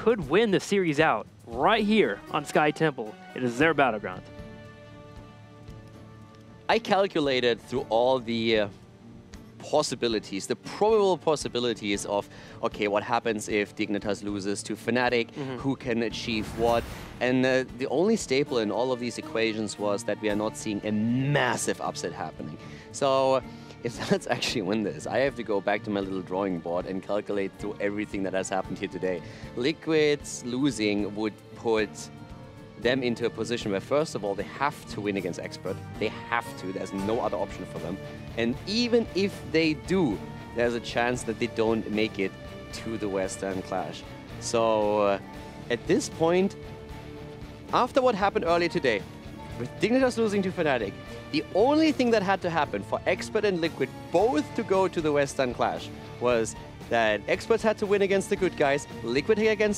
could win the series out right here on Sky Temple. It is their battleground. I calculated through all the possibilities, the probable possibilities of, okay, what happens if Dignitas loses to Fnatic, who can achieve what, and the only staple in all of these equations was that we are not seeing a massive upset happening. So if let's actually win this, I have to go back to my little drawing board and calculate through everything that has happened here today. Liquid's losing would put them into a position where, first of all, they have to win against Expert. They have to. There's no other option for them. And even if they do, there's a chance that they don't make it to the Western Clash. So at this point, after what happened earlier today, with Dignitas losing to Fnatic, the only thing that had to happen for Expert and Liquid both to go to the Western Clash was that Experts had to win against the good guys, Liquid had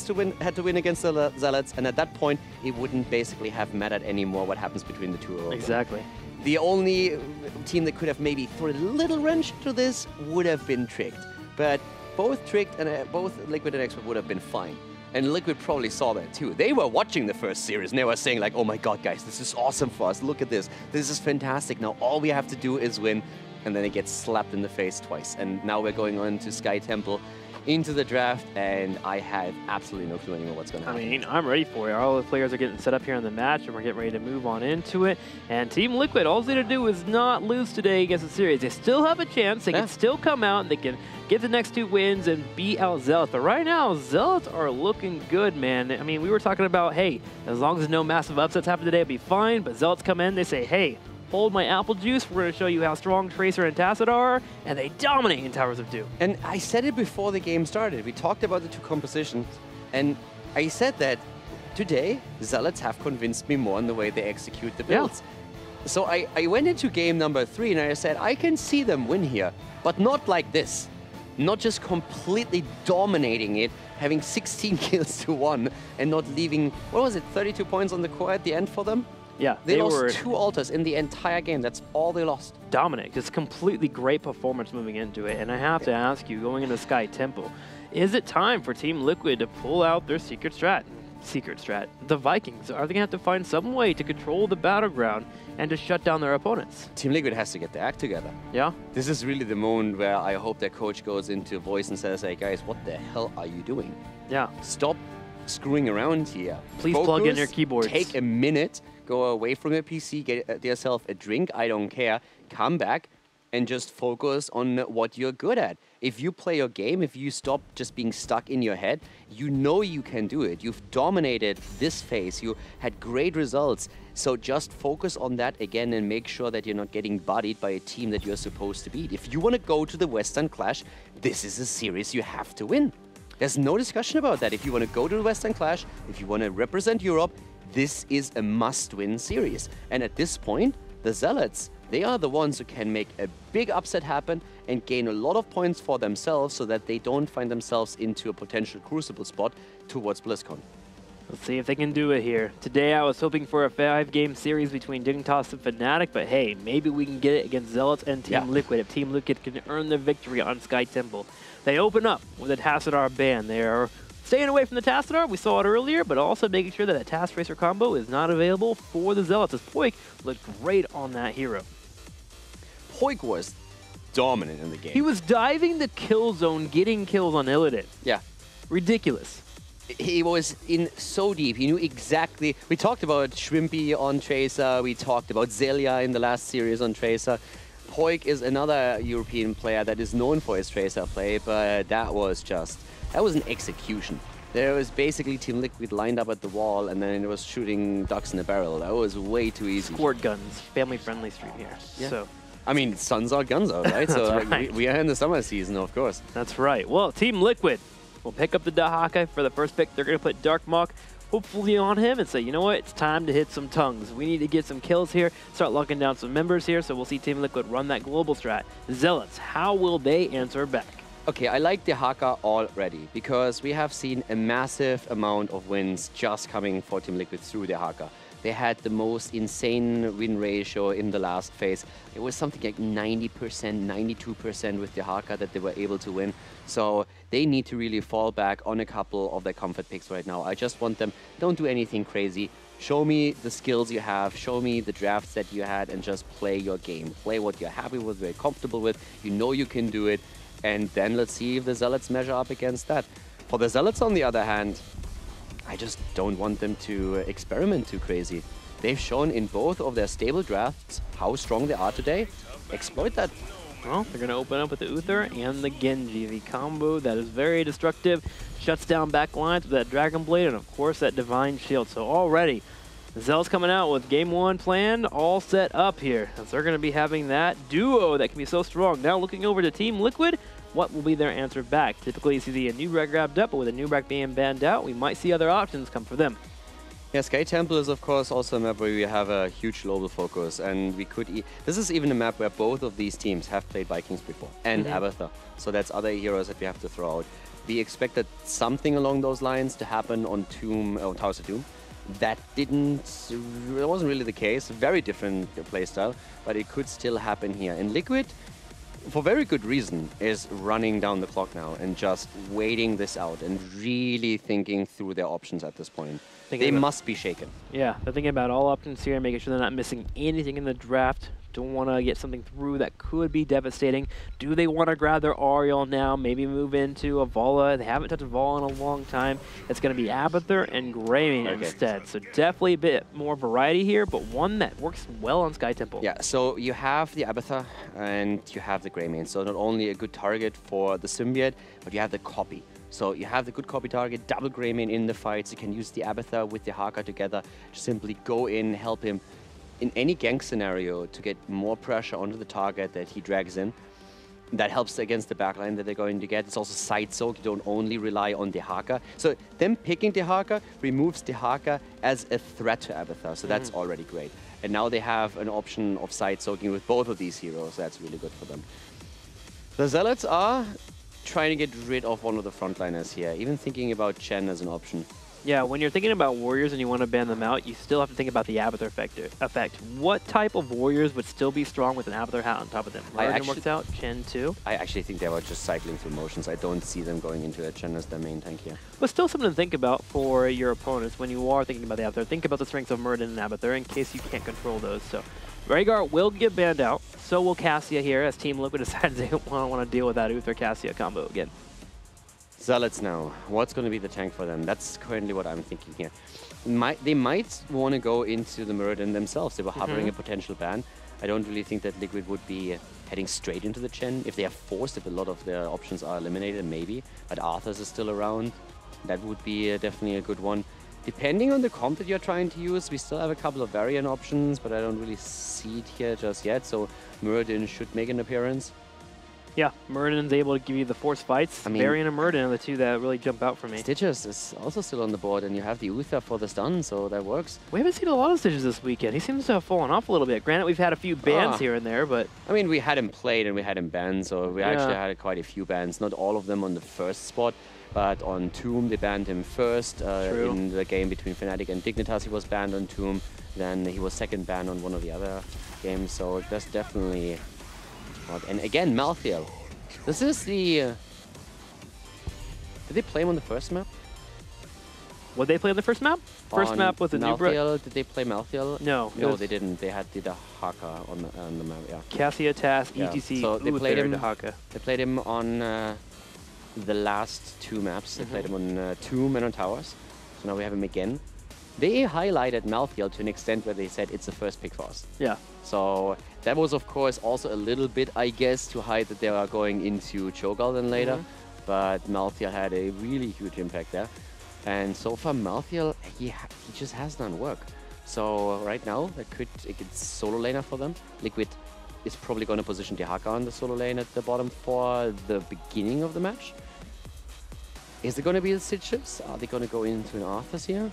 to win against the Zealots, and at that point, it wouldn't basically have mattered anymore what happens between the two of them. Exactly. The only team that could have maybe thrown a little wrench to this would have been Tricked. But both Tricked and both Liquid and Expert would have been fine. And Liquid probably saw that too. They were watching the first series and they were saying like, oh my god guys, this is awesome for us, look at this. This is fantastic, now all we have to do is win. And then it gets slapped in the face twice. And now we're going on to Sky Temple into the draft, and I have absolutely no clue anymore what's going to happen. I mean, I'm ready for it. All the players are getting set up here in the match, and we're getting ready to move on into it. And Team Liquid, all they need to do is not lose today against the series. They still have a chance. They can still come out, and they can get the next 2 wins and beat out Zealots. But right now, Zealots are looking good, man. I mean, we were talking about, hey, as long as no massive upsets happen today, it'll be fine. But Zealots come in, they say, hey, hold my apple juice. We're going to show you how strong Tracer and Tacet are, and they dominate in Towers of Doom. And I said it before the game started. We talked about the 2 compositions, and I said that today, Zealots have convinced me more in the way they execute the builds. Yeah. So I went into game number 3, and I said, I can see them win here, but not like this. Not just completely dominating it, having 16 kills to 1, and not leaving, what was it, 32 points on the core at the end for them? Yeah, they lost 2 altars in the entire game. That's all they lost. Dominant. Just completely great performance moving into it. And I have to ask you, going into Sky Temple, is it time for Team Liquid to pull out their secret strat? The Vikings, are they going to have to find some way to control the battleground and to shut down their opponents? Team Liquid has to get their act together. Yeah? This is really the moment where I hope their coach goes into voice and says, hey guys, what the hell are you doing? Yeah. Stop screwing around here. Please plug in your keyboards. Take a minute, go away from your PC, get yourself a drink, I don't care, come back and just focus on what you're good at. If you play your game, if you stop just being stuck in your head, you know you can do it. You've dominated this phase, you had great results. So just focus on that again and make sure that you're not getting bodied by a team that you're supposed to beat. If you want to go to the Western Clash, this is a series you have to win. There's no discussion about that. If you want to go to the Western Clash, if you want to represent Europe, this is a must-win series. And at this point, the Zealots, they are the ones who can make a big upset happen and gain a lot of points for themselves so that they don't find themselves into a potential crucible spot towards BlizzCon. Let's see if they can do it here. Today I was hoping for a 5-game series between Dignitas and Fnatic, but hey, maybe we can get it against Zealots and Team Liquid if Team Liquid can earn the victory on Sky Temple. They open up with a Tassadar ban. They are staying away from the Tassadar, we saw it earlier, but also making sure that a Task Racer combo is not available for the Zealots, as Poik looked great on that hero. Poik was dominant in the game. He was diving the kill zone, getting kills on Illidan. Yeah. Ridiculous. He was in so deep. He knew exactly. We talked about Shrimpy on Tracer. We talked about Zelia in the last series on Tracer. Poik is another European player that is known for his Tracer play, but that was an execution. There was basically Team Liquid lined up at the wall, and then it was shooting ducks in a barrel. That was way too easy. Squirt guns, family-friendly stream here. Yeah. So. I mean, suns out, guns out, right? So right. We are in the summer season, of course. That's right. Well, Team Liquid will pick up the Dahaka for the first pick. They're going to put Dark Mach hopefully on him and say, you know what, it's time to hit some tongues. We need to get some kills here, start locking down some members here, so we'll see Team Liquid run that global strat. Zealots, how will they answer back? Okay, I like the Haka already because we have seen a massive amount of wins just coming for Team Liquid through the Haka. they had the most insane win ratio in the last phase. It was something like 90%, 92% with Dehaka that they were able to win. So they need to really fall back on a couple of their comfort picks right now. I just want them, don't do anything crazy. Show me the skills you have, show me the drafts that you had, and just play your game. Play what you're happy with, very comfortable with. You know you can do it. And then let's see if the Zealots measure up against that. For the Zealots, on the other hand, I just don't want them to experiment too crazy. They've shown in both of their stable drafts how strong they are today. Exploit that. Well, they're going to open up with the Uther and the Genji. The combo that is very destructive, shuts down back lines with that Dragon Blade, and of course that Divine Shield. So already, the Zell's coming out with game one planned, all set up here. As they're going to be having that duo that can be so strong. Now looking over to Team Liquid, what will be their answer back? Typically you see the Anub'arak grabbed up, but with Anub'arak being banned out, we might see other options come for them. Yeah, Sky Temple is of course also a map where we have a huge global focus, and we could. This is even a map where both of these teams have played Vikings before, and Abathur. So that's other heroes that we have to throw out. We expected something along those lines to happen on Towers of Doom. That didn't. It wasn't really the case. Very different playstyle, but it could still happen here. And Liquid, for very good reason, is running down the clock now and just waiting this out and really thinking through their options at this point. They must be shaken. Yeah, they're thinking about all options here, making sure they're not missing anything in the draft. Don't want to get something through that could be devastating. Do they want to grab their Auriel now, maybe move into a Valla? They haven't touched a Valla in a long time. It's going to be Abathur and Greymane instead. So definitely a bit more variety here, but one that works well on Sky Temple. Yeah, so you have the Abathur and you have the Greymane. So not only a good target for the Symbiote, but you have the copy. So you have the good copy target, double Greymane in the fights. You can use the Abathur with the Haka together. Just simply go in, help him in any gank scenario to get more pressure onto the target that he drags in. That helps against the backline that they're going to get. It's also side soak. You don't only rely on Dehaka. So them picking Dehaka removes Dehaka as a threat to Abathur. So that's already great. And now they have an option of side soaking with both of these heroes. That's really good for them. The Zealots are trying to get rid of one of the frontliners here. Even thinking about Chen as an option. Yeah, when you're thinking about warriors and you want to ban them out, you still have to think about the Abathur effect. What type of warriors would still be strong with an Abathur hat on top of them? Muradin works out, Chen too? I actually think they were just cycling through motions. I don't see them going into a Chen as their main tank here. But still something to think about for your opponents when you are thinking about the Abathur. Think about the strengths of Muradin and Abathur in case you can't control those. So Rhaegar will get banned out. So will Cassia here as Team Liquid decides they don't want to deal with that Uther Cassia combo again. Zealots now. What's going to be the tank for them? That's currently what I'm thinking here. They might want to go into the Muradin themselves. They were harboring a potential ban. I don't really think that Liquid would be heading straight into the Chen. If they are forced, if a lot of their options are eliminated, maybe. But Arthas is still around. That would be definitely a good one. Depending on the comp that you're trying to use, we still have a couple of variant options, but I don't really see it here just yet. So Muradin should make an appearance. Yeah, Muradin's able to give you the force fights. I mean, Varian and Muradin are the two that really jump out for me. Stitches is also still on the board, and you have the Uther for the stun, so that works. We haven't seen a lot of Stitches this weekend. He seems to have fallen off a little bit. Granted, we've had a few bans here and there, but... I mean, we had him played and we had him banned, so we actually had quite a few bans. Not all of them on the first spot, but on Tomb, they banned him first. In the game between Fnatic and Dignitas, he was banned on Tomb. Then he was second banned on one of the other games, so that's definitely... And again, Malthael. This is the... Did they play him on the first map? Would they play on the first map? First map was a Anub'arak. Did they play Malthael? No. No, they didn't. They had the Haka on the map, yeah. Cassia, Task, ETC, so they played him, Haka. They played him on the last two maps. They played him on Tomb and on Towers. So now we have him again. They highlighted Malthael to an extent where they said it's the first pick for us. Yeah. So that was, of course, also a little bit, I guess, to hide that they are going into Cho'Gall then later. But Malthael had a really huge impact there. And so far, Malthael, he just has done work. So right now, it's solo laner for them. Liquid is probably going to position Dehaka on the solo lane at the bottom for the beginning of the match. Is it going to be the Stitches? Are they going to go into an Arthas here?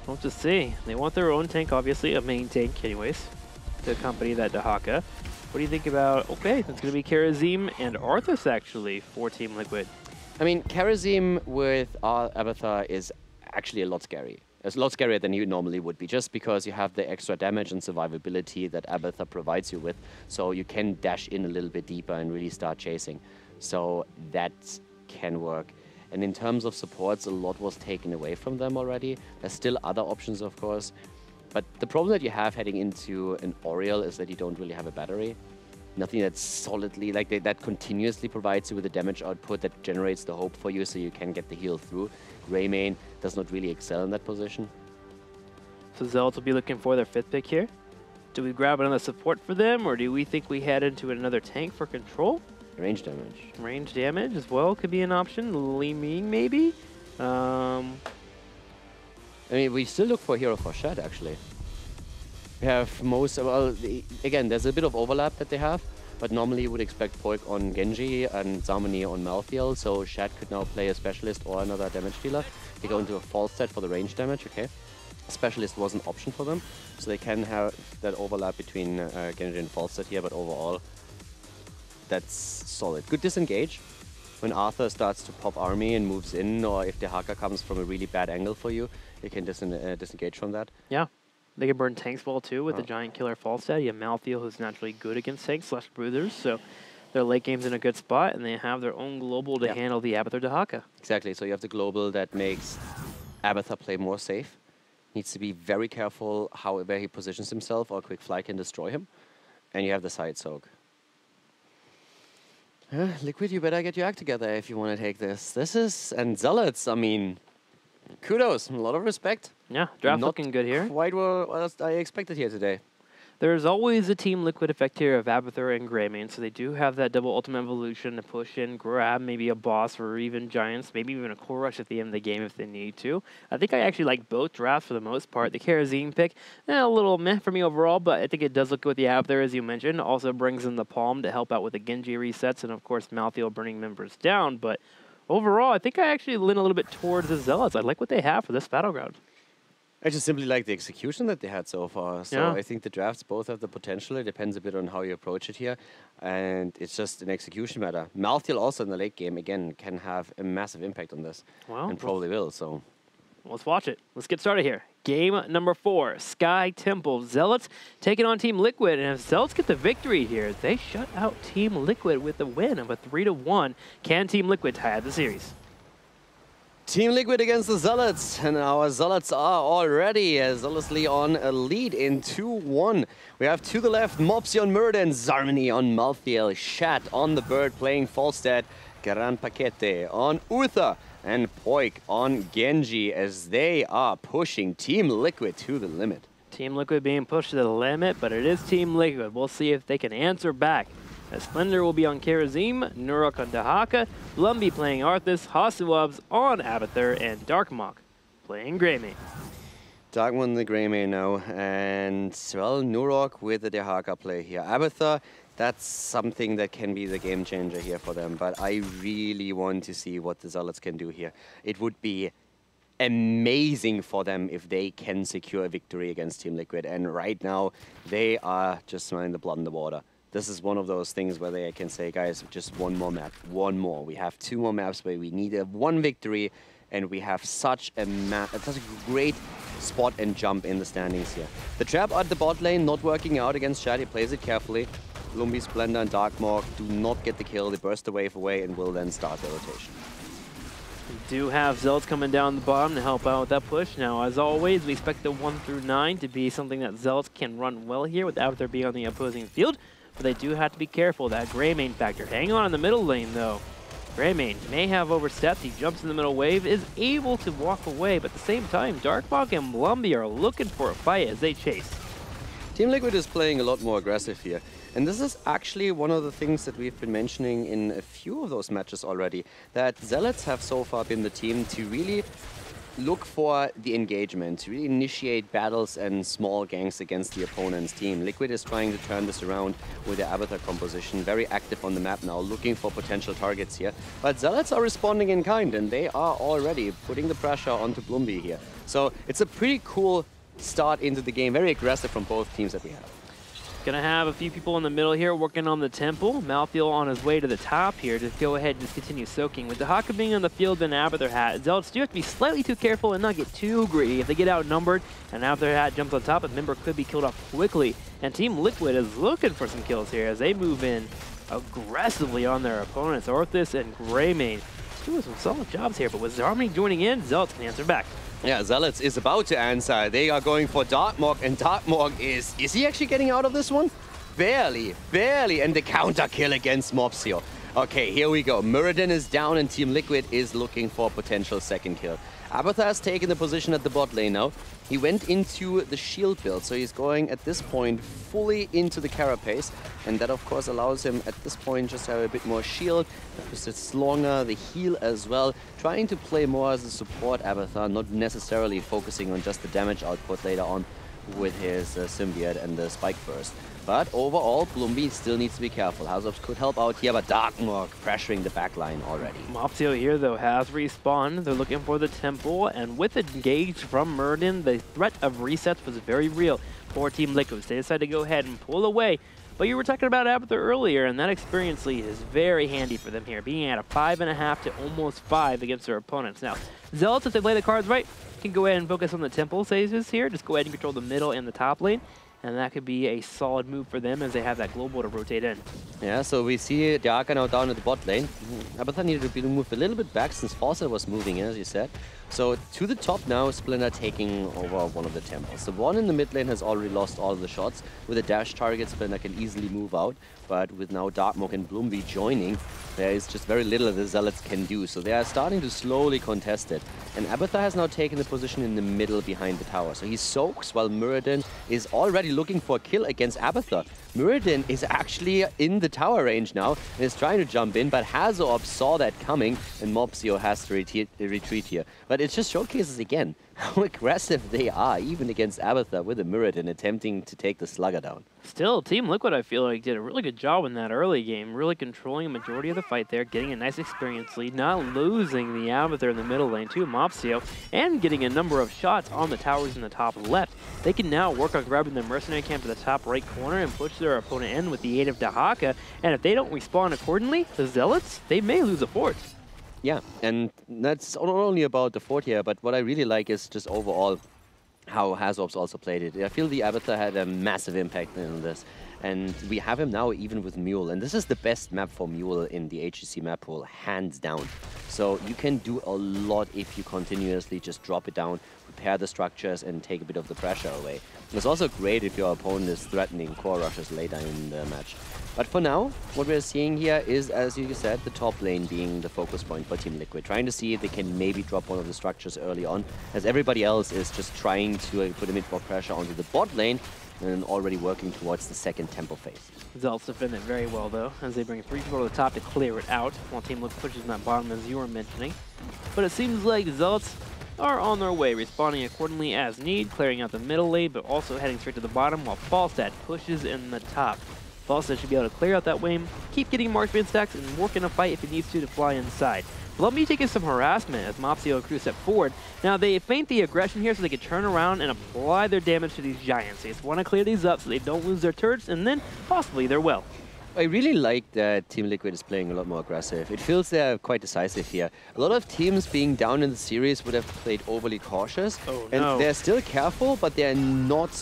We'll have to see. They want their own tank, obviously, a main tank anyways, to accompany that Dehaka. What do you think about, okay, it's going to be Kharazim and Arthas, actually, for Team Liquid. I mean, Kharazim with Abathur is actually a lot scary. It's a lot scarier than you normally would be, just because you have the extra damage and survivability that Abathur provides you with. So you can dash in a little bit deeper and really start chasing. So that can work. And in terms of supports, a lot was taken away from them already. There's still other options, of course. But the problem that you have heading into an Oriel is that you don't really have a battery. Nothing that's solidly, like that continuously provides you with a damage output that generates the hope for you so you can get the heal through. Greymane does not really excel in that position. So Zealots will be looking for their 5th pick here. Do we grab another support for them, or do we think we head into another tank for control? Range damage. Range damage as well could be an option. Li Ming maybe? I mean, we still look for Hero for Shad, actually. We have most, well, again, there's a bit of overlap that they have, but normally you would expect Poik on Genji and Zarmani on Malthael, so Shad could now play a Specialist or another damage dealer. They go into a false set for the range damage, okay. Specialist was an option for them, so they can have that overlap between Genji and false set here, but overall, that's solid. Good disengage. When Arthur starts to pop army and moves in, or if Dehaka comes from a really bad angle for you, you can disengage from that. Yeah. They can burn tanks well too with the Giant Killer Falstad. You have Malthael, who's naturally good against tanks / bruisers, so their late game's in a good spot, and they have their own global to handle the Abathur Dehaka. Exactly, so you have the global that makes Abathur play more safe. Needs to be very careful where he positions himself, or Quick Fly can destroy him. And you have the side soak. Liquid, you better get your act together if you want to take this. And Zealots, I mean, kudos, a lot of respect. Yeah, draft looking good here. Quite what I expected here today. There's always a Team Liquid effect here of Abathur and Greymane, so they do have that double ultimate evolution to push in, grab maybe a boss or even giants, maybe even a core rush at the end of the game if they need to. I think I actually like both drafts for the most part. The Kharazim pick, a little meh for me overall, but I think it does look good with the Abathur, as you mentioned. Also brings in the Palm to help out with the Genji resets, and of course Malthael burning members down, but overall I think I actually lean a little bit towards the Zealots. I like what they have for this Battleground. I just simply like the execution that they had so far. So I think the drafts both have the potential. It depends a bit on how you approach it here. And it's just an execution matter. Malthael also in the late game, again, can have a massive impact on this. Well, and probably will, so. Let's watch it. Let's get started here. Game number 4, Sky Temple. Zealots taking on Team Liquid. And if Zealots get the victory here, they shut out Team Liquid with a win of a 3-1. Can Team Liquid tie the series? Team Liquid against the Zealots, and our Zealots are already zealously on a lead in 2-1. We have to the left Mopsy on Muradin, Zarmani on Malthael, Shad on the Bird playing Falstad, Gran Paquete on Uther, and Poik on Genji as they are pushing Team Liquid to the limit. Team Liquid being pushed to the limit, but it is Team Liquid. We'll see if they can answer back. Splendor will be on Kharazim, Nurok on Dehaka, Blumby playing Arthas, Hasuabs on Abathur, and Darkmok playing Greymane. Darkmok the Greymane now, and well, Nurok with the Dehaka play here. Abathur, that's something that can be the game changer here for them, but I really want to see what the Zealots can do here. It would be amazing for them if they can secure a victory against Team Liquid, and right now they are just smelling the blood in the water. This is one of those things where they can say, guys, just one more map, one more. We have 2 more maps where we need one victory, and we have such a great spot and jump in the standings here. The trap at the bot lane not working out against Shad. He plays it carefully. Blumby, Splendor, and Darkmok do not get the kill. They burst the wave away and will then start their rotation. We do have Zealots coming down the bottom to help out with that push. Now, as always, we expect the 1 through 9 to be something that Zealots can run well here without there being on the opposing field. But they do have to be careful, that Greymane factor. Hang on in the middle lane, though. Greymane may have overstepped. He jumps in the middle wave, is able to walk away, but at the same time, Darkmok and Blumby are looking for a fight as they chase. Team Liquid is playing a lot more aggressive here. And this is actually one of the things that we've been mentioning in a few of those matches already, that Zealots have so far been the team to really look for the engagement, to really initiate battles and small ganks against the opponent's team. Liquid is trying to turn this around with their Abathur composition, very active on the map now, looking for potential targets here. But Zealots are responding in kind, and they are already putting the pressure onto Blumby here. So it's a pretty cool start into the game, very aggressive from both teams that we have. Gonna have a few people in the middle here working on the temple. Malthael on his way to the top here to go ahead and just continue soaking. With Dehaka being on the field and Abathur Hat, Zealots do have to be slightly too careful and not get too greedy. If they get outnumbered and Abathur Hat jumps on top, a member could be killed off quickly. And Team Liquid is looking for some kills here as they move in aggressively on their opponents. Orthis and Greymane doing some solid jobs here, but with Harmony joining in, Zealots can answer back. Yeah, Zealots is about to answer. They are going for Darkmog, and Darkmog is he actually getting out of this one? Barely, and the counter kill against Mopsio. Okay, here we go. Muradin is down and Team Liquid is looking for a potential second kill. Abathur has taken the position at the bot lane now. He went into the shield build, so he's going at this point fully into the Carapace, and that of course allows him at this point just to have a bit more shield, it's longer, the heal as well, trying to play more as a support Abathur, not necessarily focusing on just the damage output later on with his Symbiote and the Spike Burst. But overall, Blumby still needs to be careful. Hazops could help out here, but Darkmog pressuring the backline already. Mopsio here, though, has respawned. They're looking for the temple, and with engage from Muradin, the threat of resets was very real for Team Liquid. They decided to go ahead and pull away. But you were talking about Abathur earlier, and that experience lead is very handy for them here, being at a 5.5 to almost 5 against their opponents. Now, Zealots, if they play the cards right, can go ahead and focus on the temple stages here. Just go ahead and control the middle and the top lane. And that could be a solid move for them as they have that global to rotate in. Yeah, so we see Dehaka now down at the bot lane. Abathur needed to move a little bit back since Fawcett was moving in, as you said. So to the top now, Splinter taking over one of the temples. The one in the mid lane has already lost all of the shots. With a dash target, Splinter can easily move out. But with now Darkmog and Blumby joining, there is just very little the Zealots can do. So they are starting to slowly contest it. And Abathur has now taken the position in the middle behind the tower. So he soaks while Muradin is already looking for a kill against Abathur. Muradin is actually in the tower range now and is trying to jump in, but Hazoop saw that coming and Mopsio has to retreat here. But it just showcases again how aggressive they are, even against Abathur with a Muradin attempting to take the Slugger down. Still, Team Liquid, I feel like, did a really good job in that early game, really controlling a majority of the fight there, getting a nice experience lead, not losing the Abathur in the middle lane to Mopsio, and getting a number of shots on the towers in the top left. They can now work on grabbing the mercenary camp to the top right corner and push their opponent in with the aid of Dehaka, and if they don't respond accordingly, the Zealots, they may lose a fort. Yeah, and that's not only about the fort here, but what I really like is just overall how Hazops also played it. I feel the Abathur had a massive impact in this. And we have him now even with Mule. And this is the best map for Mule in the HGC map pool, hands down. So you can do a lot if you continuously just drop it down, repair the structures, and take a bit of the pressure away. It's also great if your opponent is threatening core rushes later in the match. But for now, what we're seeing here is, as you said, the top lane being the focus point for Team Liquid. Trying to see if they can maybe drop one of the structures early on, as everybody else is just trying to put a bit more pressure onto the bot lane and already working towards the second temple phase. Zealots defend it very well, though, as they bring 3 people to the top to clear it out, while Team Liquid pushes in that bottom, as you were mentioning. But it seems like Zealots are on their way, responding accordingly as need, clearing out the middle lane, but also heading straight to the bottom, while Falstad pushes in the top. Falstad should be able to clear out that wave, keep getting marksman stacks, and work in a fight if it needs to fly inside. Blumby taking some harassment as Mopsio and crew step forward. Now they feint the aggression here so they can turn around and apply their damage to these giants. They just want to clear these up so they don't lose their turrets and then possibly their well. I really like that Team Liquid is playing a lot more aggressive. It feels they're quite decisive here. A lot of teams being down in the series would have played overly cautious. Oh, and no. They're still careful, but they're not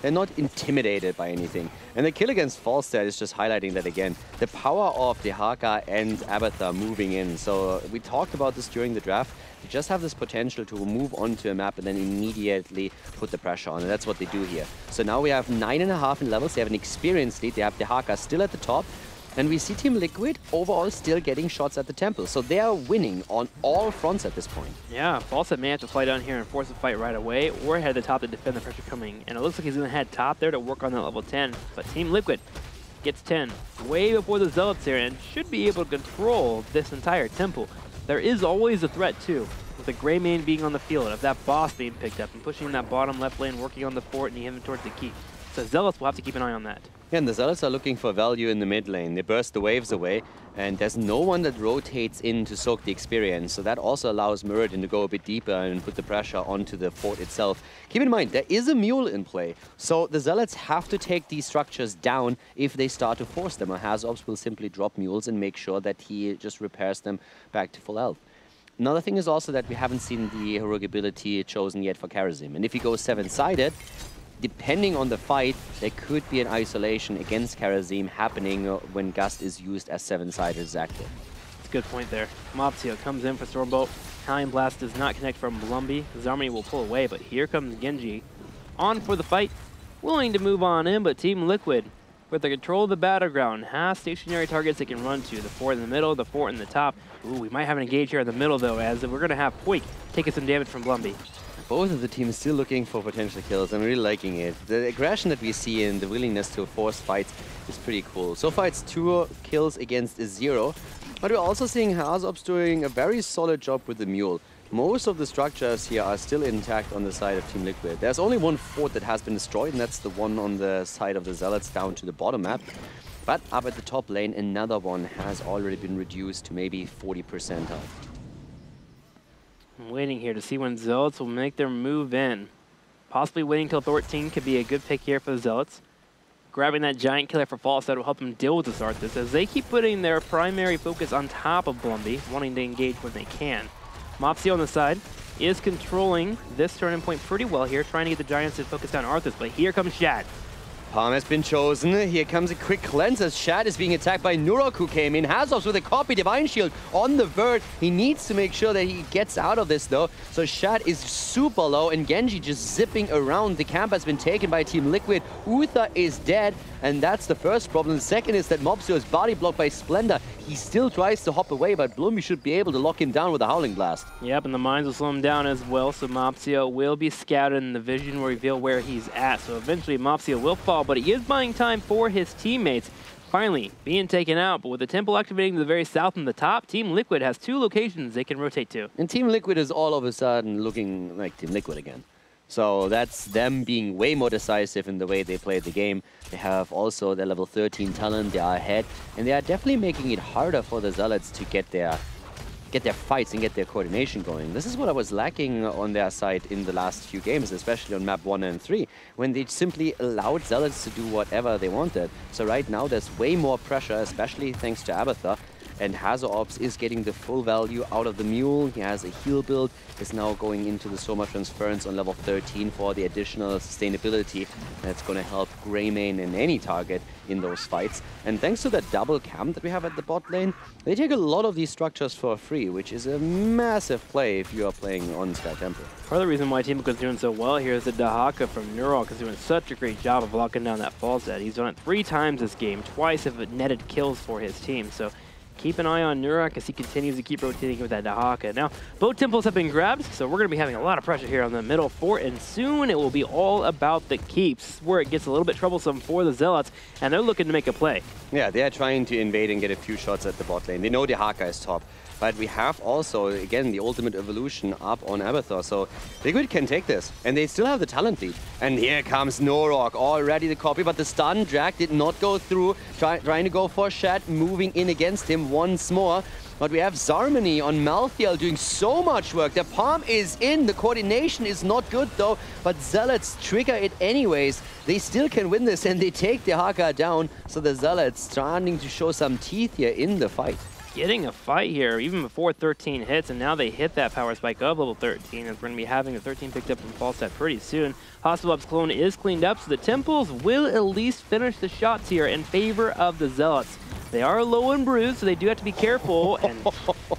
intimidated by anything. And the kill against Falstad is just highlighting that again. The power of Dehaka and Abathur moving in. So we talked about this during the draft. You just have this potential to move onto a map and then immediately put the pressure on. And that's what they do here. So now we have 9.5 in levels. They have an experience lead. They have Dehaka still at the top. And we see Team Liquid overall still getting shots at the temple. So they are winning on all fronts at this point. Yeah, Falstad may have to fly down here and force a fight right away, or head to the top to defend the pressure coming. And it looks like he's going to head top there to work on that level 10. But Team Liquid gets 10 way before the Zealots here and should be able to control this entire temple. There is always a threat too, with the Greymane being on the field, of that boss being picked up and pushing that bottom left lane, working on the fort, and he heading towards the keep. So Zealots will have to keep an eye on that. Yeah, and the Zealots are looking for value in the mid lane. They burst the waves away, and there's no one that rotates in to soak the experience. So that also allows Muradin to go a bit deeper and put the pressure onto the fort itself. Keep in mind, there is a mule in play. So the Zealots have to take these structures down if they start to force them. Or Hazops will simply drop mules and make sure that he just repairs them back to full health. Another thing is also that we haven't seen the heroic ability chosen yet for Kharazim. And if he goes 7-sided, depending on the fight, there could be an isolation against Kharazim happening when Gust is used as 7-sided as active. That's a good point there. Mopsio comes in for Stormbolt. Hellion Blast does not connect from Blumby. Zarmany will pull away, but here comes Genji. On for the fight, willing to move on in, but Team Liquid, with the control of the battleground, has stationary targets they can run to. The fort in the middle, the fort in the top. Ooh, we might have an engage here in the middle, though, as we're going to have Poik taking some damage from Blumby. Both of the teams still looking for potential kills. I'm really liking it. The aggression that we see and the willingness to force fights is pretty cool. So far it's 2 kills against a 0, but we're also seeing Hazops doing a very solid job with the mule. Most of the structures here are still intact on the side of Team Liquid. There's only one fort that has been destroyed, and that's the one on the side of the Zealots down to the bottom map. But up at the top lane, another one has already been reduced to maybe 40% health. I'm waiting here to see when Zealots will make their move in. Possibly waiting until 13 could be a good pick here for the Zealots. Grabbing that giant killer for Falstad will help them deal with this Arthas, as they keep putting their primary focus on top of Blumby, wanting to engage when they can. Mopsio on the side is controlling this turning point pretty well here, trying to get the Giants to focus down Arthas, but here comes Shad. Palm has been chosen. Here comes a quick cleanse as Shad is being attacked by Nurok, who came in. Hazops with a copy Divine Shield on the vert. He needs to make sure that he gets out of this, though. So Shad is super low, and Genji just zipping around. The camp has been taken by Team Liquid. Uther is dead, and that's the first problem. The second is that Mopsio is body blocked by Splendor. He still tries to hop away, but Blumby should be able to lock him down with a Howling Blast. Yep, and the mines will slow him down as well, so Mopsio will be scouted and the vision will reveal where he's at. So eventually Mopsio will fall, but he is buying time for his teammates. Finally being taken out, but with the temple activating to the very south and the top, Team Liquid has 2 locations they can rotate to. And Team Liquid is all of a sudden looking like Team Liquid again. So that's them being way more decisive in the way they play the game. They have also their level 13 talent, they are ahead, and they are definitely making it harder for the Zealots to get their fights and get their coordination going. This is what I was lacking on their side in the last few games, especially on map 1 and 3, when they simply allowed Zealots to do whatever they wanted. So right now there's way more pressure, especially thanks to Abathur. And Hazops is getting the full value out of the mule. He has a heal build, is now going into the Soma Transference on level 13 for the additional sustainability. That's going to help Greymane and any target in those fights. And thanks to that double camp that we have at the bot lane, they take a lot of these structures for free, which is a massive play if you are playing on Sky Temple. Part of the reason why Team Liquid is doing so well here is that Dahaka from Nurok is doing such a great job of locking down that Falstad. He's done it 3 times this game, twice have netted kills for his team. So keep an eye on Nurok as he continues to keep rotating with that Dahaka. Now, both temples have been grabbed, so we're going to be having a lot of pressure here on the middle fort, and soon it will be all about the keeps, where it gets a little bit troublesome for the Zealots, and they're looking to make a play. Yeah, they are trying to invade and get a few shots at the bot lane. They know Dahaka is top. But we have also, again, the ultimate evolution up on Abathur, so Liquid can take this. And they still have the talent lead. And here comes Nurok, already the copy, but the stun drag did not go through. Trying to go for Shad, moving in against him once more. But we have Zarmany on Malthael doing so much work. The palm is in, the coordination is not good though, but Zealots trigger it anyways. They still can win this and they take the Dahaka down, so the Zealots starting to show some teeth here in the fight. Getting a fight here even before 13 hits, and now they hit that power spike of level 13, as we're going to be having the 13 picked up from Falstad pretty soon. Hostilop's clone is cleaned up, so the Temples will at least finish the shots here in favor of the Zealots. They are low and bruised, so they do have to be careful, and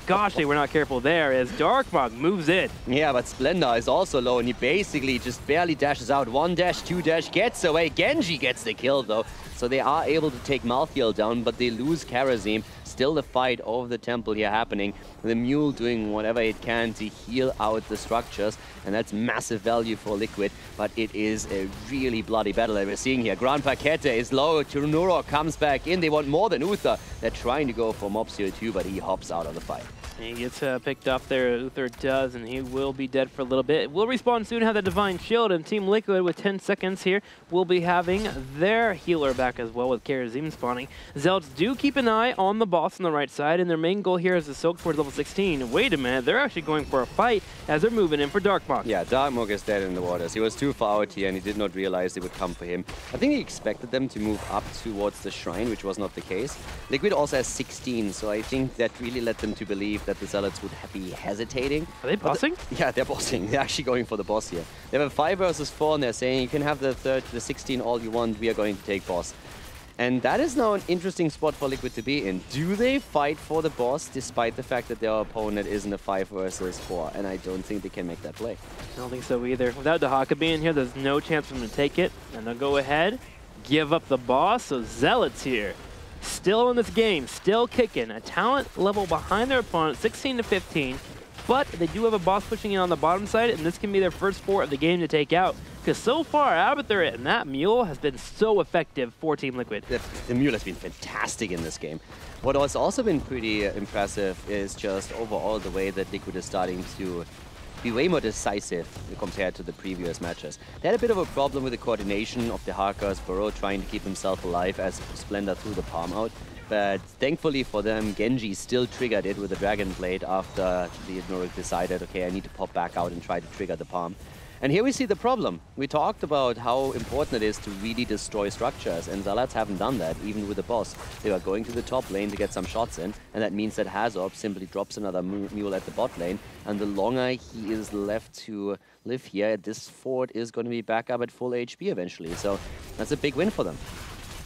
gosh, they were not careful there as Darkmog moves in. Yeah, but Splendor is also low, and he basically just barely dashes out. 1 dash, 2 dash, gets away. Genji gets the kill, though. So they are able to take Malthael down, but they lose Kharazim. Still the fight over the temple here happening. The mule doing whatever it can to heal out the structures, and that's massive value for Liquid, but it is a really bloody battle that we're seeing here. Grand Paquete is low, Nurok comes back in. They want more than Uther. They're trying to go for Mopsio too, but he hops out of the fight. He gets picked up there, Uther does, and he will be dead for a little bit. We'll respawn soon, have that Divine Shield, and Team Liquid with 10 seconds here will be having their healer back as well with Kharazim spawning. Zealots do keep an eye on the boss on the right side, and their main goal here is to soak towards level 16. Wait a minute, they're actually going for a fight as they're moving in for Darkmog. Yeah, Darkmog is dead in the waters. He was too far out here, and he did not realize they would come for him. I think he expected them to move up towards the shrine, which was not the case. Liquid also has 16, so I think that really led them to believe that the Zealots would be hesitating. Are they bossing? Yeah, they're bossing. They're actually going for the boss here. They have a 5 versus 4, and they're saying, you can have the 16 all you want, we are going to take boss. And that is now an interesting spot for Liquid to be in. Do they fight for the boss despite the fact that their opponent isn't a 5 versus 4? And I don't think they can make that play. I don't think so either. Without Dehaka being here, there's no chance for them to take it. And they'll go ahead, give up the boss. So Zealots here, still in this game, still kicking. A talent level behind their opponent, 16 to 15. But they do have a boss pushing in on the bottom side, and this can be their first fort of the game to take out. Because so far, Abathur and that Mule has been so effective for Team Liquid. The Mule has been fantastic in this game. What has also been pretty impressive is just overall the way that Liquid is starting to be way more decisive compared to the previous matches. They had a bit of a problem with the coordination of the Hakas, Burrow trying to keep himself alive as Splendor threw the palm out. But thankfully for them, Genji still triggered it with the Dragon Blade after the Nuruk decided, okay, I need to pop back out and try to trigger the palm. And here we see the problem. We talked about how important it is to really destroy structures, and Zealots haven't done that, even with the boss. They are going to the top lane to get some shots in, and that means that Hazop simply drops another Mule at the bot lane, and the longer he is left to live here, this fort is going to be back up at full HP eventually, so that's a big win for them.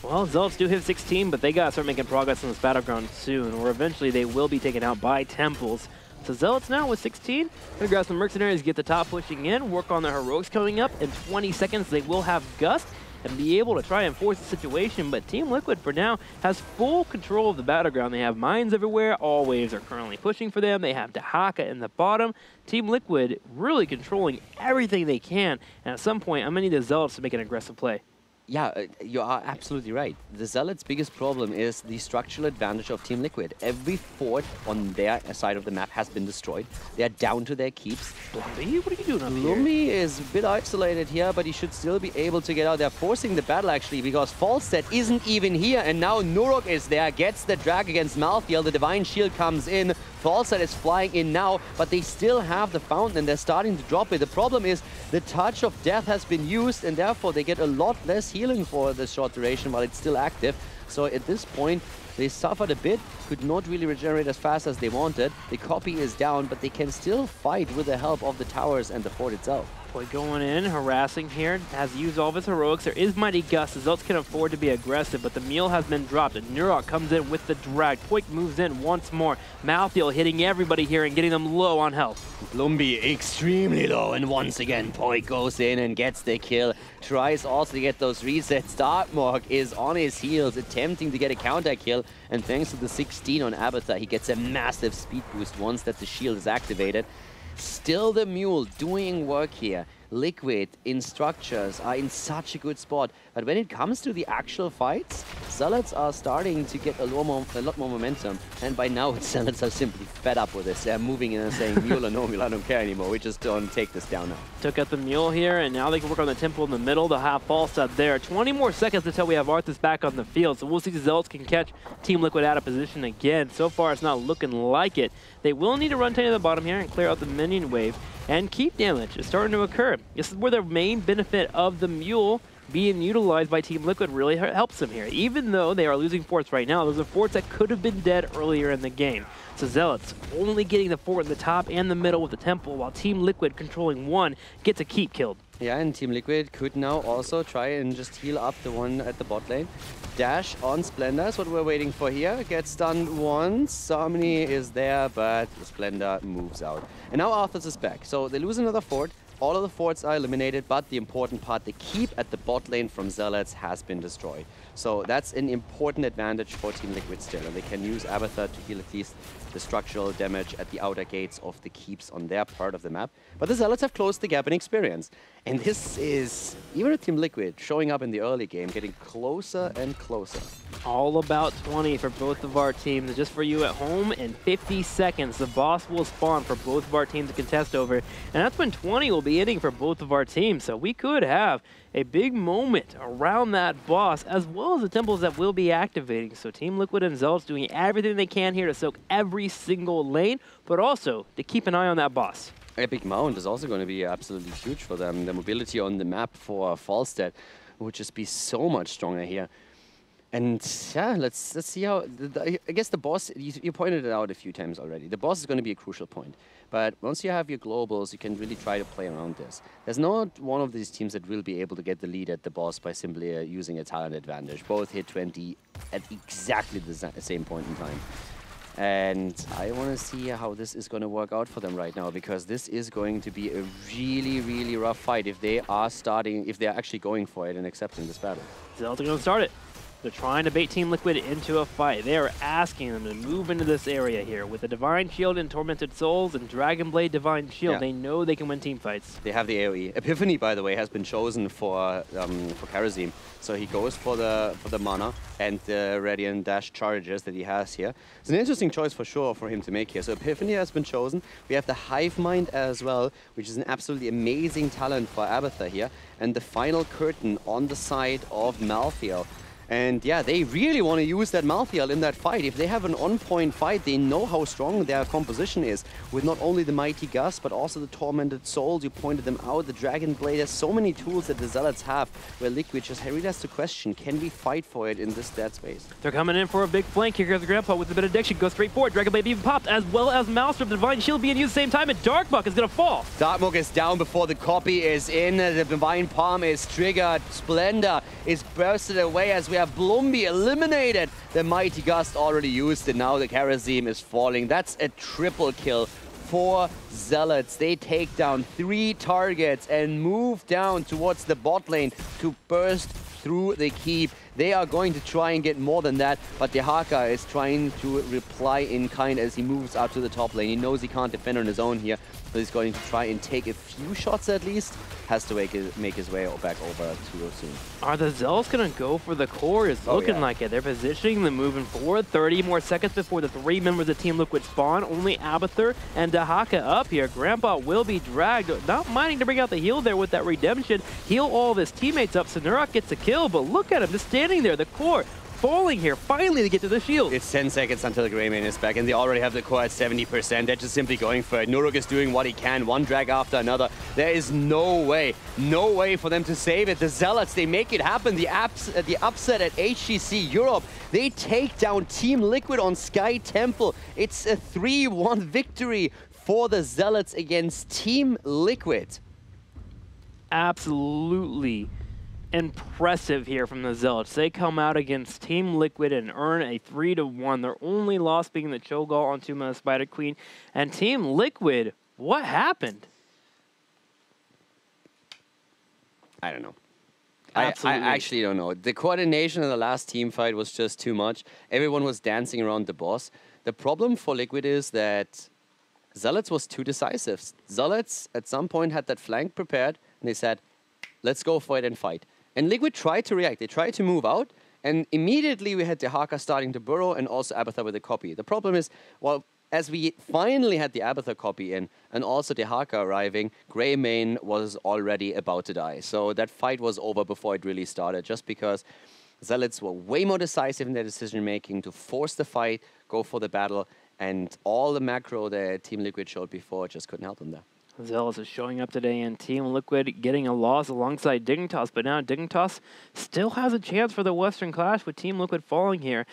Well, Zealots do hit 16, but they gotta start making progress in this battleground soon, or eventually they will be taken out by Temples. So Zealots now with 16, gonna grab some Mercenaries, get the top pushing in, work on their Heroics coming up. In 20 seconds, they will have Gust and be able to try and force the situation, but Team Liquid for now has full control of the battleground. They have mines everywhere, all waves are currently pushing for them, they have Dehaka in the bottom. Team Liquid really controlling everything they can, and at some point, I'm gonna need the Zealots to make an aggressive play. Yeah, you are absolutely right. The Zealots' biggest problem is the structural advantage of Team Liquid. Every fort on their side of the map has been destroyed. They are down to their keeps. Blumby, what are you doing up here? Blumby is a bit isolated here, but he should still be able to get out. They're forcing the battle, actually, because Falstad isn't even here, and now Nuruk is there, gets the drag against Malthael. The Divine Shield comes in. Falstad is flying in now, but they still have the fountain, and they're starting to drop it. The problem is the Touch of Death has been used, and therefore they get a lot less healing for the short duration while it's still active. So at this point, they suffered a bit, could not really regenerate as fast as they wanted. The copy is down, but they can still fight with the help of the towers and the fort itself. Boy, going in, harassing here, has used all of his heroics. There is Mighty Gust. The Zealots can afford to be aggressive, but the Mule has been dropped. And Nurok comes in with the drag. Poik moves in once more. Malthael hitting everybody here and getting them low on health. Blumby extremely low, and once again Poik goes in and gets the kill. Tries also to get those resets. Darkmog is on his heels, attempting to get a counter kill, and thanks to the 16 on Abathur, he gets a massive speed boost once that the shield is activated. Still the Mule doing work here. Liquid in structures are in such a good spot, but when it comes to the actual fights, Zealots are starting to get a lot more momentum, and by now Zealots are simply fed up with this. They're moving in and saying, Mule or no Mule, I don't care anymore, we just don't take this down now. Took out the Mule here, and now they can work on the Temple in the middle. They'll have Falstad there. 20 more seconds until we have Arthas back on the field, so we'll see if Zealots can catch Team Liquid out of position again. So far, it's not looking like it. They will need to run to the bottom here and clear out the minion wave, and keep damage is starting to occur. This is where the main benefit of the Mule being utilized by Team Liquid really helps them here. Even though they are losing forts right now, those are forts that could have been dead earlier in the game. So Zealots only getting the fort in the top and the middle with the Temple, while Team Liquid controlling one gets a keep killed. Yeah, and Team Liquid could now also try and just heal up the one at the bot lane. Dash on Splendor is what we're waiting for here. Gets stunned once. Harmony is there, but Splendor moves out. And now Arthas is back. So they lose another fort. all of the forts are eliminated, but the important part, the keep at the bot lane from Zealots has been destroyed. So that's an important advantage for Team Liquid still, and they can use Abathur to heal at least the structural damage at the outer gates of the keeps on their part of the map. But the Zealots have closed the gap in experience. And this is, even with Team Liquid showing up in the early game, getting closer and closer. All about 20 for both of our teams. Just for you at home, in 50 seconds, the boss will spawn for both of our teams to contest over. And that's when 20 will be hitting for both of our teams. So we could have a big moment around that boss, as well as the temples that will be activating. So Team Liquid and Zealots doing everything they can here to soak every single lane, but also to keep an eye on that boss. Epic Mount is also going to be absolutely huge for them. The mobility on the map for Falstad would just be so much stronger here. And yeah, let's see how. I guess the boss, you pointed it out a few times already. The boss is going to be a crucial point. But once you have your globals, you can really try to play around this. There's not one of these teams that will be able to get the lead at the boss by simply using a talent advantage. Both hit 20 at exactly the same point in time. And I want to see how this is going to work out for them right now, because this is going to be a really, really rough fight if they are actually going for it and accepting this battle. Zealots are going to start it. They're trying to bait Team Liquid into a fight. They are asking them to move into this area here. With the Divine Shield and Tormented Souls and Dragon Blade Divine Shield, they know they can win team fights. They have the AoE. Epiphany, by the way, has been chosen for Kharazim. So he goes for the mana and the Radiant Dash charges that he has here. It's an interesting choice for sure for him to make here. So Epiphany has been chosen. We have the Hive Mind as well, which is an absolutely amazing talent for Abathur here. And the final curtain on the side of Malthael. And yeah, they really want to use that Malthael in that fight. If they have an on-point fight, they know how strong their composition is. With not only the Mighty Gust, but also the Tormented Souls. You pointed them out, the Dragon Blade. There's so many tools that the Zealots have, where Liquid just really has to question, can we fight for it in this dead space? They're coming in for a big flank. Here goes the Grandpa with the benediction. Goes straight forward. Dragon Blade even popped, as well as Maelstrom, the Divine Shield being used at the same time, and Darkmuck is going to fall. Darkmuck is down before the copy is in. The Divine Palm is triggered. Splendor is bursted away as we have Blumby eliminated. The Mighty Gust already used it. Now the Kharazim is falling. That's a triple kill for Zealots. They take down 3 targets and move down towards the bot lane to burst through the keep. They are going to try and get more than that, but Dehaka is trying to reply in kind as he moves up to the top lane. He knows he can't defend on his own here, so he's going to try and take a few shots at least. Has to make his way back over too soon. Are the Zealots going to go for the core? It's looking like it. They're positioning them, moving forward. 30 more seconds before the 3 members of Team Liquid spawn. Only Abathur and Dehaka up here. Grandpa will be dragged. Not minding to bring out the heal there with that redemption. Heal all of his teammates up. Synurak gets a kill, but look at him just standing there. The core falling here, finally to get to the shield. It's 10 seconds until the Greymane is back, and they already have the core at 70%. They're just simply going for it. Nuruk is doing what he can, one drag after another. There is no way for them to save it. The Zealots, they make it happen. The upset at HGC Europe, they take down Team Liquid on Sky Temple. It's a 3-1 victory for the Zealots against Team Liquid. Absolutely impressive here from the Zealots. They come out against Team Liquid and earn a 3-1. Their only loss being the Cho'Gall on Tomb of the Spider Queen. And Team Liquid, what happened? I don't know. Absolutely. I actually don't know. The coordination in the last team fight was just too much. Everyone was dancing around the boss. The problem for Liquid is that Zealots was too decisive. Zealots at some point had that flank prepared, and they said, let's go for it and fight. And Liquid tried to react. They tried to move out, and immediately we had Dehaka starting to burrow and also Abathur with a copy. The problem is, well, as we finally had the Abathur copy in and also Dehaka arriving, Greymane was already about to die. So that fight was over before it really started, just because Zealots were way more decisive in their decision-making to force the fight, go for the battle, and all the macro that Team Liquid showed before just couldn't help them there. Zealots is showing up today, and Team Liquid getting a loss alongside Dignitas, but now Dignitas still has a chance for the Western Clash with Team Liquid falling here.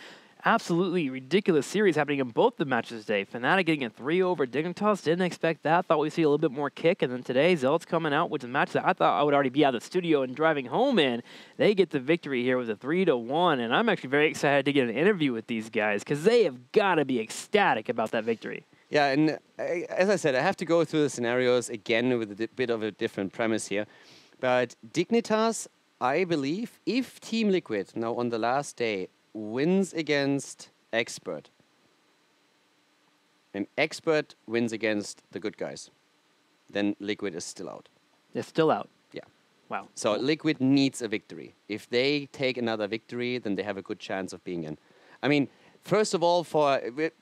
Absolutely ridiculous series happening in both the matches today. Fnatic getting a 3 over Dignitas, didn't expect that, thought we'd see a little bit more kick, and then today Zealots coming out with a match that I thought I would already be out of the studio and driving home in. They get the victory here with a 3-1, and I'm actually very excited to get an interview with these guys because they have got to be ecstatic about that victory. Yeah, and as I said, I have to go through the scenarios again with a bit of a different premise here. But Dignitas, I believe, if Team Liquid now on the last day wins against Expert, and Expert wins against the good guys, then Liquid is still out. They're still out. Yeah. Wow. So Liquid needs a victory. If they take another victory, then they have a good chance of being in. I mean, first of all,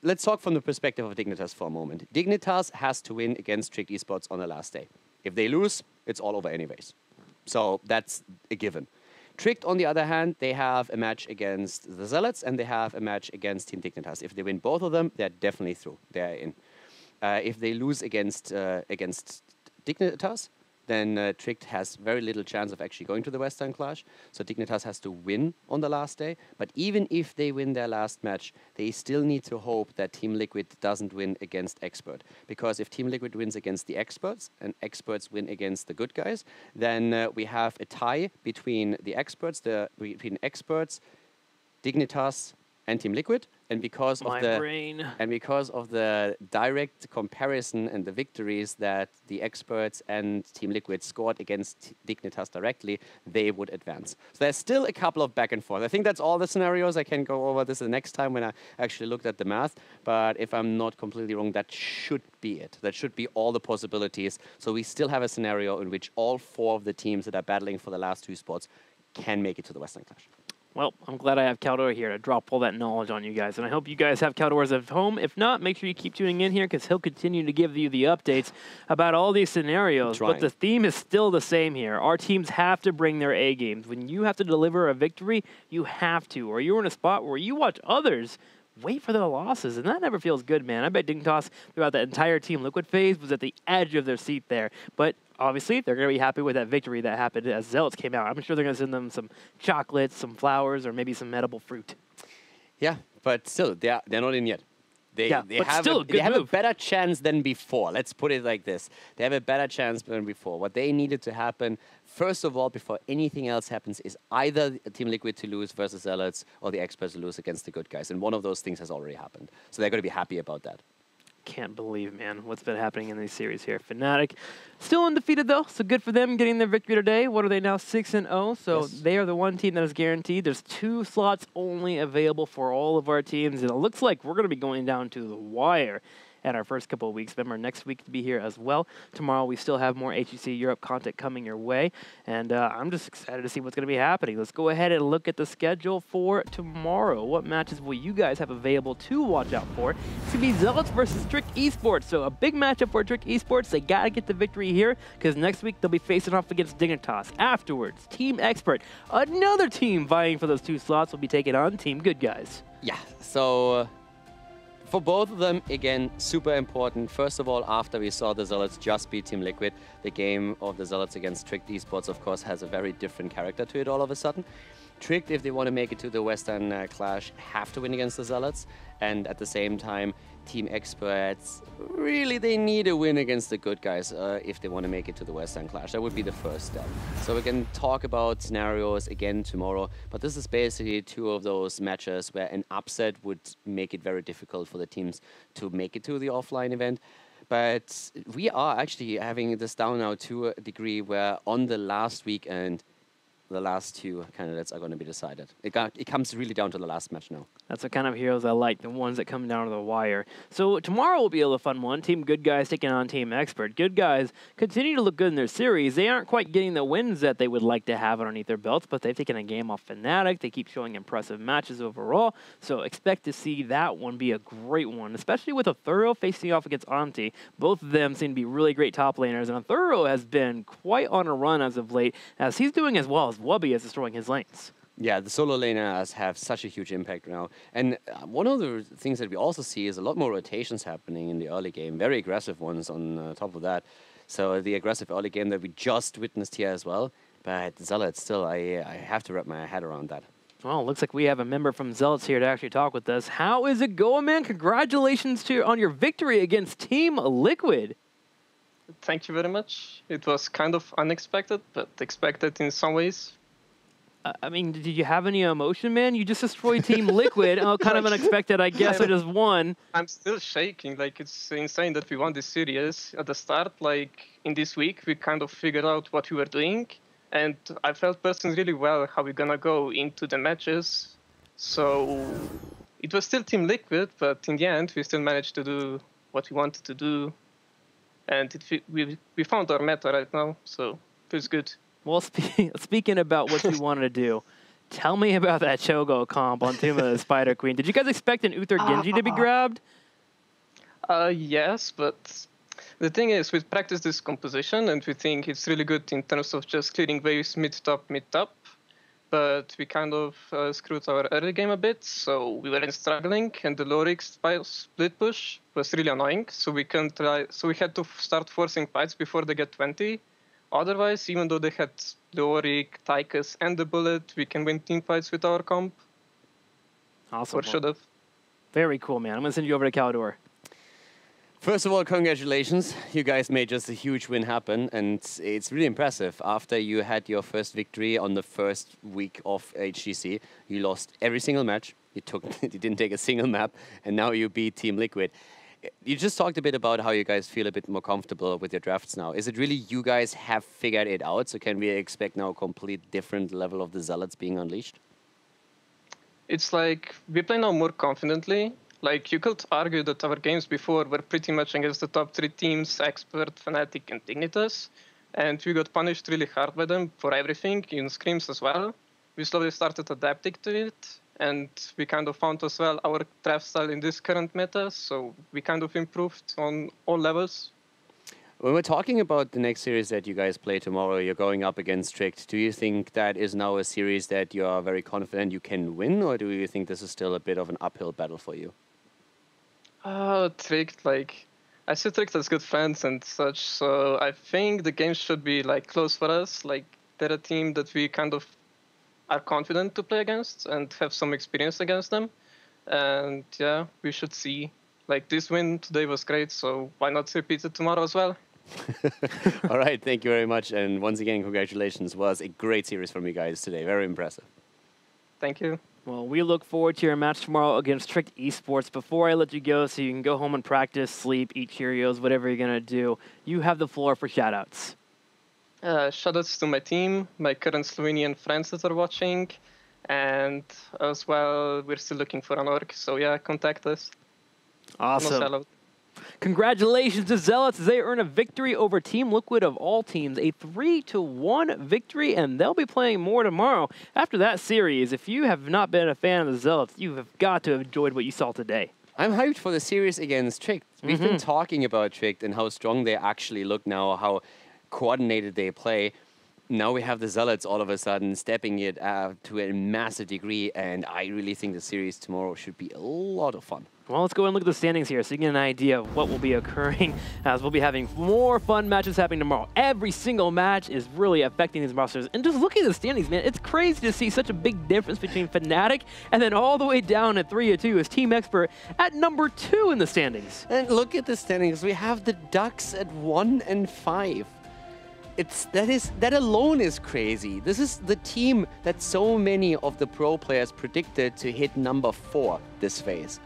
let's talk from the perspective of Dignitas for a moment. Dignitas has to win against Tricked Esports on the last day. If they lose, it's all over anyways. So that's a given. Tricked, on the other hand, they have a match against the Zealots and they have a match against Team Dignitas. If they win both of them, they're definitely through. They're in. If they lose against Dignitas, then Tricked has very little chance of actually going to the Western Clash. So Dignitas has to win on the last day. But even if they win their last match, they still need to hope that Team Liquid doesn't win against Expert. Because if Team Liquid wins against the Experts and Experts win against the good guys, then we have a tie between the Experts, between Experts, Dignitas, and Team Liquid. And because of the direct comparison and the victories that the Experts and Team Liquid scored against Dignitas directly, they would advance. So there's still a couple of back and forth. I think that's all the scenarios. I can go over this the next time when I actually looked at the math. But if I'm not completely wrong, that should be it. That should be all the possibilities. So we still have a scenario in which all 4 of the teams that are battling for the last 2 spots can make it to the Western Clash. Well, I'm glad I have Caldor here to drop all that knowledge on you guys. And I hope you guys have Caldor at home. If not, make sure you keep tuning in here because he'll continue to give you the updates about all these scenarios. But the theme is still the same here. Our teams have to bring their A games. When you have to deliver a victory, you have to. Or you're in a spot where you watch others wait for their losses, and that never feels good, man. I bet Dignitas throughout the entire Team Liquid phase was at the edge of their seat there. But obviously, they're going to be happy with that victory that happened as Zealots came out. I'm sure they're going to send them some chocolates, some flowers, or maybe some edible fruit. Yeah, but still, they're not in yet. They have a better chance than before. Let's put it like this. They have a better chance than before. What they needed to happen, first of all, before anything else happens, is either Team Liquid to lose versus Zealots or the Experts to lose against the good guys. And one of those things has already happened. So they're going to be happy about that. Can't believe, man, what's been happening in these series here. Fnatic still undefeated, though, so good for them getting their victory today. What are they now, 6-0? So they are the one team that is guaranteed. There's 2 slots only available for all of our teams, and it looks like we're going to be going down to the wire at our first couple of weeks. Remember, next week to be here as well. Tomorrow, we still have more HGC Europe content coming your way, and I'm just excited to see what's going to be happening. Let's go ahead and look at the schedule for tomorrow. What matches will you guys have available to watch out for? It's going to be Zealots versus Tricked Esports, so a big matchup for Tricked Esports. They got to get the victory here, because next week, they'll be facing off against Dignitas. Afterwards, Team Expert, another team vying for those 2 slots, will be taking on Team Good Guys. Yeah, so for both of them, again, super important. First of all, after we saw the Zealots just beat Team Liquid, the game of the Zealots against Tricked Esports, of course, has a very different character to it all of a sudden. Tricked, if they want to make it to the Western Clash, have to win against the Zealots. And at the same time, Team Experts, really, they need a win against the good guys if they want to make it to the Western Clash. That would be the first step. So we can talk about scenarios again tomorrow, but this is basically 2 of those matches where an upset would make it very difficult for the teams to make it to the offline event. But we are actually having this down now to a degree where on the last weekend, the last 2 candidates are going to be decided. It comes really down to the last match now. That's the kind of heroes I like, the ones that come down to the wire. So tomorrow will be a fun one. Team Good Guys taking on Team Expert. Good Guys continue to look good in their series. They aren't quite getting the wins that they would like to have underneath their belts, but they've taken a game off Fnatic. They keep showing impressive matches overall, so expect to see that one be a great one, especially with Arthuro facing off against Anti. Both of them seem to be really great top laners, and Arthuro has been quite on a run as of late, as he's doing as well as Wubby is destroying his lanes. Yeah, the solo laners have such a huge impact now. And one of the things that we also see is a lot more rotations happening in the early game, very aggressive ones on top of that. So the aggressive early game that we just witnessed here as well. But Zealots, still, I have to wrap my head around that. Well, it looks like we have a member from Zealots here to actually talk with us. How is it going, man? Congratulations on your victory against Team Liquid. Thank you very much. It was kind of unexpected, but expected in some ways. I mean, did you have any emotion, man? You just destroyed Team Liquid. Oh, kind of unexpected, I guess. I just won. I'm still shaking. Like, it's insane that we won this series at the start. Like, in this week, we kind of figured out what we were doing. And I felt personally really well how we're going to go into the matches. So it was still Team Liquid, but in the end, we still managed to do what we wanted to do. And we found our meta right now, so it feels good. Well, speaking about what you wanted to do, tell me about that Cho'Gath comp on Tomb of the Spider Queen. Did you guys expect an Uther Genji to be grabbed? Yes, but the thing is, we practiced this composition, and we think it's really good in terms of just clearing waves mid-top. But we kind of screwed our early game a bit, so we weren't struggling, and the Lorik split push was really annoying. So we had to start forcing fights before they get 20. Otherwise, even though they had the Lorik, Tychus, and the Bullet, we can win team fights with our comp. Awesome. Or should have. Very cool, man. I'm gonna send you over to Caldor. First of all, congratulations. You guys made just a huge win happen, and it's really impressive. After you had your first victory on the first week of HGC, you lost every single match. You didn't take a single map, and now you beat Team Liquid. You just talked a bit about how you guys feel a bit more comfortable with your drafts now. Is it really you guys have figured it out? So can we expect now a complete different level of the Zealots being unleashed? It's like we play now more confidently. Like, you could argue that our games before were pretty much against the top 3 teams, Expert, Fnatic, and Dignitas. And we got punished really hard by them for everything, in scrims as well. We slowly started adapting to it, and we kind of found as well our draft style in this current meta, so we kind of improved on all levels. When we're talking about the next series that you guys play tomorrow, you're going up against Tricked. Do you think that is now a series that you are very confident you can win, or do you think this is still a bit of an uphill battle for you? Tricked, like, I see Tricked as good friends and such, so I think the game should be, like, close for us. Like, they're a team that we kind of are confident to play against and have some experience against them. And, yeah, we should see. Like, this win today was great, so why not repeat it tomorrow as well? All right, thank you very much. And once again, congratulations. It was a great series from you guys today. Very impressive. Thank you. Well, we look forward to your match tomorrow against Tricked Esports. Before I let you go, so you can go home and practice, sleep, eat Cheerios, whatever you're going to do, you have the floor for shoutouts. Shoutouts to my team, my current Slovenian friends that are watching, and as well, we're still looking for an org, so yeah, contact us. Awesome. Congratulations to Zealots as they earn a victory over Team Liquid of all teams, a 3-1 victory, and they'll be playing more tomorrow. After that series, if you have not been a fan of the Zealots, you have got to have enjoyed what you saw today. I'm hyped for the series against Tricked. We've been talking about Tricked and how strong they actually look now, how coordinated they play. Now we have the Zealots all of a sudden stepping it to a massive degree, and I really think the series tomorrow should be a lot of fun. Well, let's go and look at the standings here so you get an idea of what will be occurring as we'll be having more fun matches happening tomorrow. Every single match is really affecting these rosters. And just look at the standings, man. It's crazy to see such a big difference between Fnatic and then all the way down at 3-2 is Team Expert at number 2 in the standings. And look at the standings. We have the Ducks at 1 and 5. That alone is crazy. This is the team that so many of the pro players predicted to hit number 4 this phase.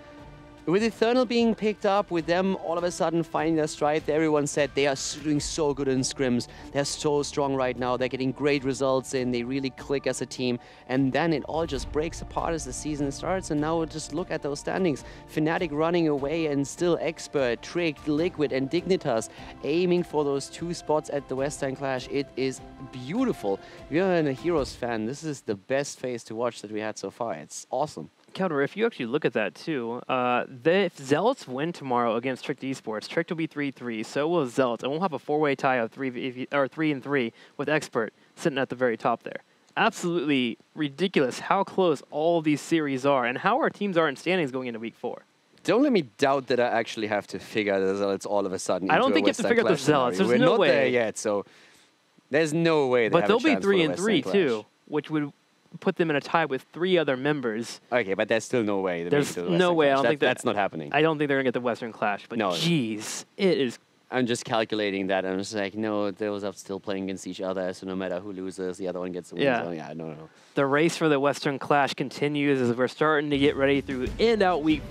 With Eternal being picked up, with them all of a sudden finding their stride, everyone said they are doing so good in scrims. They're so strong right now. They're getting great results in. They really click as a team. And then it all just breaks apart as the season starts. And now just look at those standings. Fnatic running away and still Expert, Tricked, Liquid, and Dignitas aiming for those 2 spots at the Western Clash. It is beautiful. If you're a Heroes fan, this is the best phase to watch that we had so far. It's awesome. Caldor, if you actually look at that too, if Zealots win tomorrow against Tricked Esports, Tricked will be 3-3, so will Zealots, and we'll have a 4-way tie of 3-3 with Expert sitting at the very top there. Absolutely ridiculous how close all of these series are and how our teams are in standings going into Week 4. Don't let me doubt that I actually have to figure the Zealots all of a sudden. I don't think you have to figure out the Zealots. There's We're no not way. there yet, so there's no way. But they'll be 3-3 too, which would put them in a tie with 3 other members. Okay, but there's still no way. There's no way. I don't think that's not happening. I don't think they're gonna get the Western Clash. But no. Geez, it is I'm just calculating that. I'm just like, no, those are still playing against each other. So no matter who loses, the other one gets the win. Yeah. So yeah, no. The race for the Western Clash continues as we're starting to get ready through and out week